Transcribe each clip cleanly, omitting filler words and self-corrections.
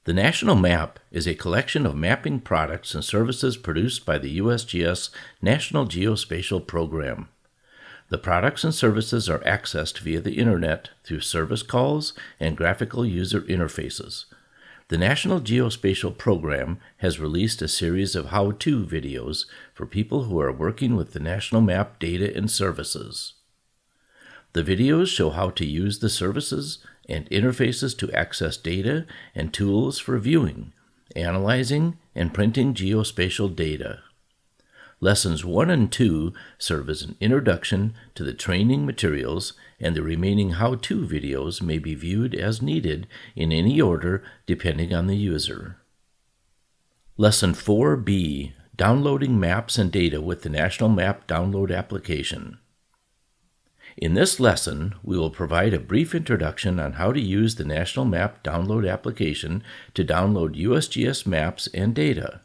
The National Map is a collection of mapping products and services produced by the USGS National Geospatial Program. The products and services are accessed via the Internet through service calls and graphical user interfaces. The National Geospatial Program has released a series of how-to videos for people who are working with the National Map data and services. The videos show how to use the services and interfaces to access data and tools for viewing, analyzing, and printing geospatial data. Lessons 1 and 2 serve as an introduction to the training materials, and the remaining how-to videos may be viewed as needed in any order depending on the user. Lesson 4B, Downloading Maps and Data with the National Map Download Application. In this lesson, we will provide a brief introduction on how to use the National Map Download application to download USGS maps and data.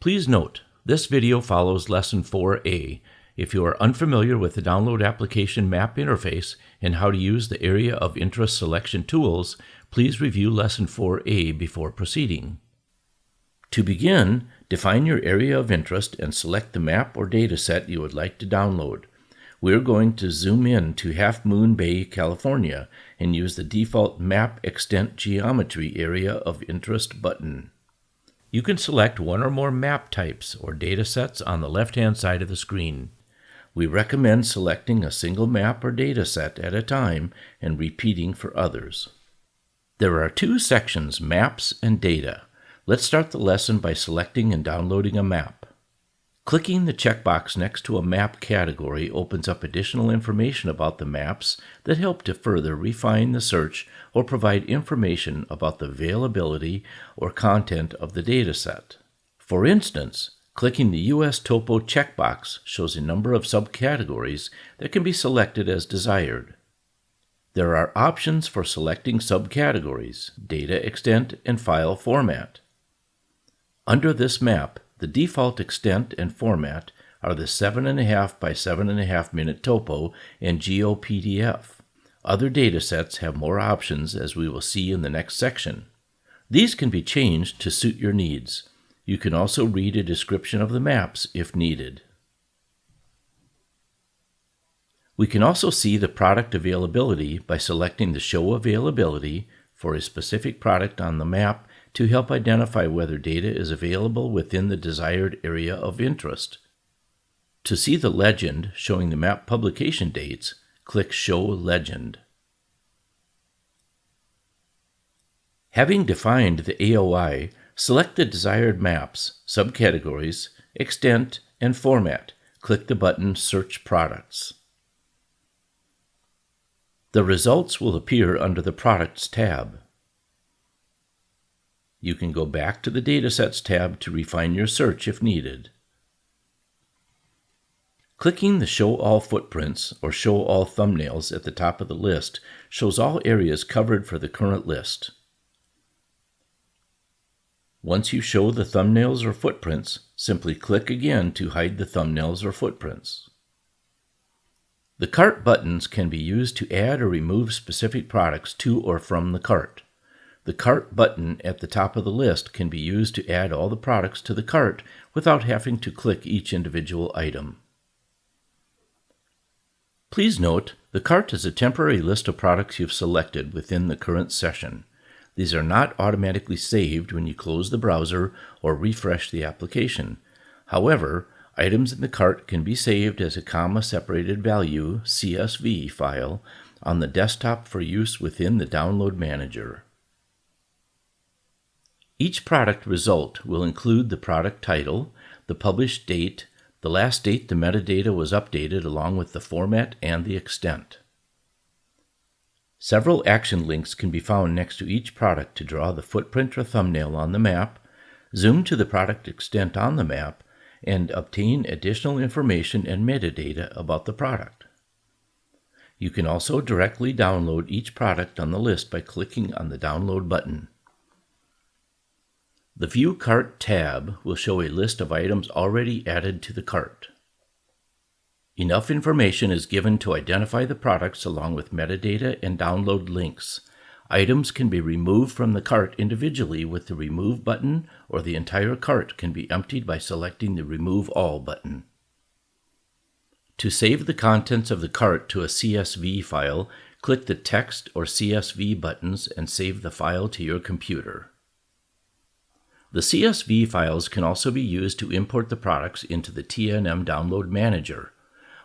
Please note, this video follows Lesson 4A. If you are unfamiliar with the Download Application Map interface and how to use the Area of Interest selection tools, please review Lesson 4A before proceeding. To begin, define your area of interest and select the map or data set you would like to download. We're going to zoom in to Half Moon Bay, California, and use the default Map Extent Geometry Area of Interest button. You can select one or more map types or data sets on the left-hand side of the screen. We recommend selecting a single map or data set at a time and repeating for others. There are two sections, Maps and Data. Let's start the lesson by selecting and downloading a map. Clicking the checkbox next to a map category opens up additional information about the maps that help to further refine the search or provide information about the availability or content of the dataset. For instance, clicking the US Topo checkbox shows a number of subcategories that can be selected as desired. There are options for selecting subcategories, data extent, and file format. Under this map, the default extent and format are the 7.5 by 7.5 minute topo and GeoPDF. Other datasets have more options, as we will see in the next section. These can be changed to suit your needs. You can also read a description of the maps if needed. We can also see the product availability by selecting the Show Availability for a specific product on the map to help identify whether data is available within the desired area of interest. To see the legend showing the map publication dates, click Show Legend. Having defined the AOI, select the desired maps, subcategories, extent, and format. Click the button Search Products. The results will appear under the Products tab. You can go back to the Datasets tab to refine your search if needed. Clicking the Show All Footprints or Show All Thumbnails at the top of the list shows all areas covered for the current list. Once you show the thumbnails or footprints, simply click again to hide the thumbnails or footprints. The cart buttons can be used to add or remove specific products to or from the cart. The cart button at the top of the list can be used to add all the products to the cart without having to click each individual item. Please note, the cart is a temporary list of products you've selected within the current session. These are not automatically saved when you close the browser or refresh the application. However, items in the cart can be saved as a comma-separated value CSV file on the desktop for use within the Download Manager. Each product result will include the product title, the published date, the last date the metadata was updated along with the format and the extent. Several action links can be found next to each product to draw the footprint or thumbnail on the map, zoom to the product extent on the map, and obtain additional information and metadata about the product. You can also directly download each product on the list by clicking on the Download button. The View Cart tab will show a list of items already added to the cart. Enough information is given to identify the products along with metadata and download links. Items can be removed from the cart individually with the Remove button, or the entire cart can be emptied by selecting the Remove All button. To save the contents of the cart to a CSV file, click the Text or CSV buttons and save the file to your computer. The CSV files can also be used to import the products into the T&M Download Manager.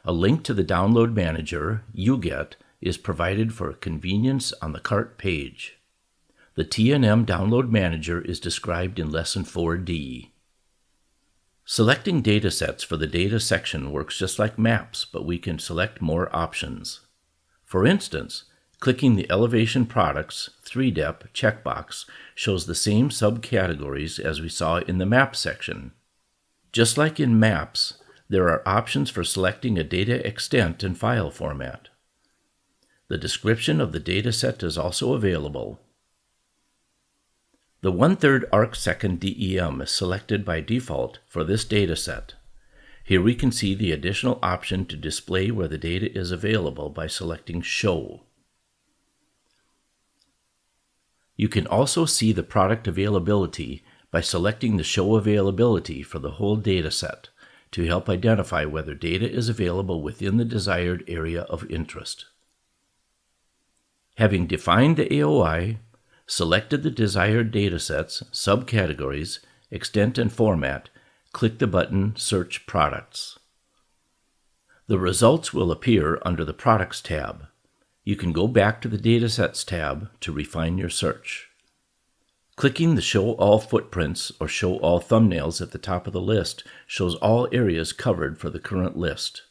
A link to the Download Manager, UGET, is provided for convenience on the cart page. The T&M Download Manager is described in Lesson 4D. Selecting datasets for the data section works just like maps, but we can select more options. For instance, clicking the Elevation Products 3-dep checkbox shows the same subcategories as we saw in the Map section. Just like in Maps, there are options for selecting a data extent and file format. The description of the dataset is also available. The 1/3 arcsecond DEM is selected by default for this dataset. Here we can see the additional option to display where the data is available by selecting Show. You can also see the product availability by selecting the Show Availability for the whole dataset to help identify whether data is available within the desired area of interest. Having defined the AOI, selected the desired datasets, subcategories, extent, and format, click the button Search Products. The results will appear under the Products tab. You can go back to the Datasets tab to refine your search. Clicking the Show All Footprints or Show All Thumbnails at the top of the list shows all areas covered for the current list.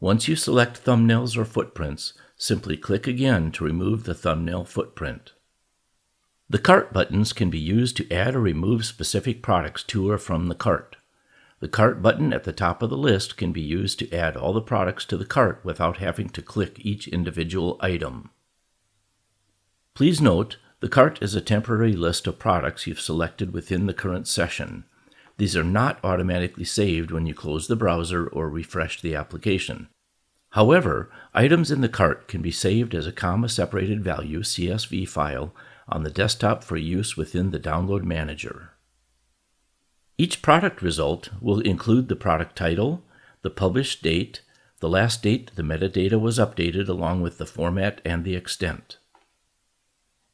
Once you select thumbnails or footprints, simply click again to remove the thumbnail footprint. The cart buttons can be used to add or remove specific products to or from the cart. The cart button at the top of the list can be used to add all the products to the cart without having to click each individual item. Please note, the cart is a temporary list of products you've selected within the current session. These are not automatically saved when you close the browser or refresh the application. However, items in the cart can be saved as a comma-separated value CSV file on the desktop for use within the Download Manager. Each product result will include the product title, the published date, the last date the metadata was updated along with the format and the extent.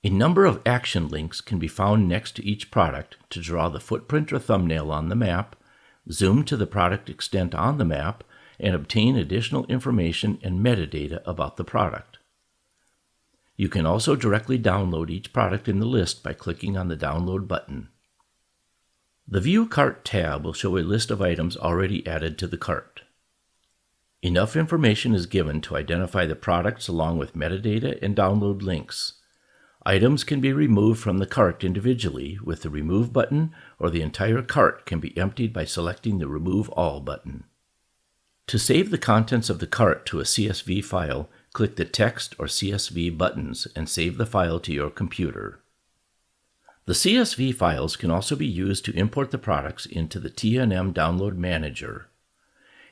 A number of action links can be found next to each product to draw the footprint or thumbnail on the map, zoom to the product extent on the map, and obtain additional information and metadata about the product. You can also directly download each product in the list by clicking on the Download button. The View Cart tab will show a list of items already added to the cart. Enough information is given to identify the products along with metadata and download links. Items can be removed from the cart individually with the Remove button, or the entire cart can be emptied by selecting the Remove All button. To save the contents of the cart to a CSV file, click the Text or CSV buttons and save the file to your computer. The CSV files can also be used to import the products into the T&M Download Manager.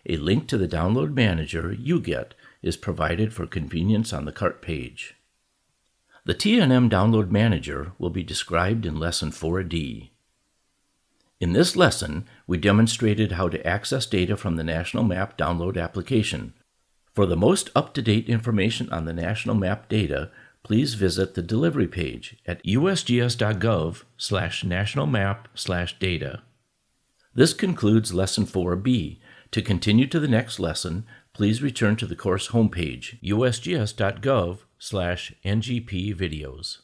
A link to the Download Manager, UGET, is provided for convenience on the cart page. The T&M Download Manager will be described in Lesson 4D. In this lesson, we demonstrated how to access data from the National Map Download application. For the most up-to-date information on the National Map data, please visit the delivery page at usgs.gov/nationalmap/data. This concludes Lesson 4B. To continue to the next lesson, please return to the course homepage, usgs.gov/ngp videos.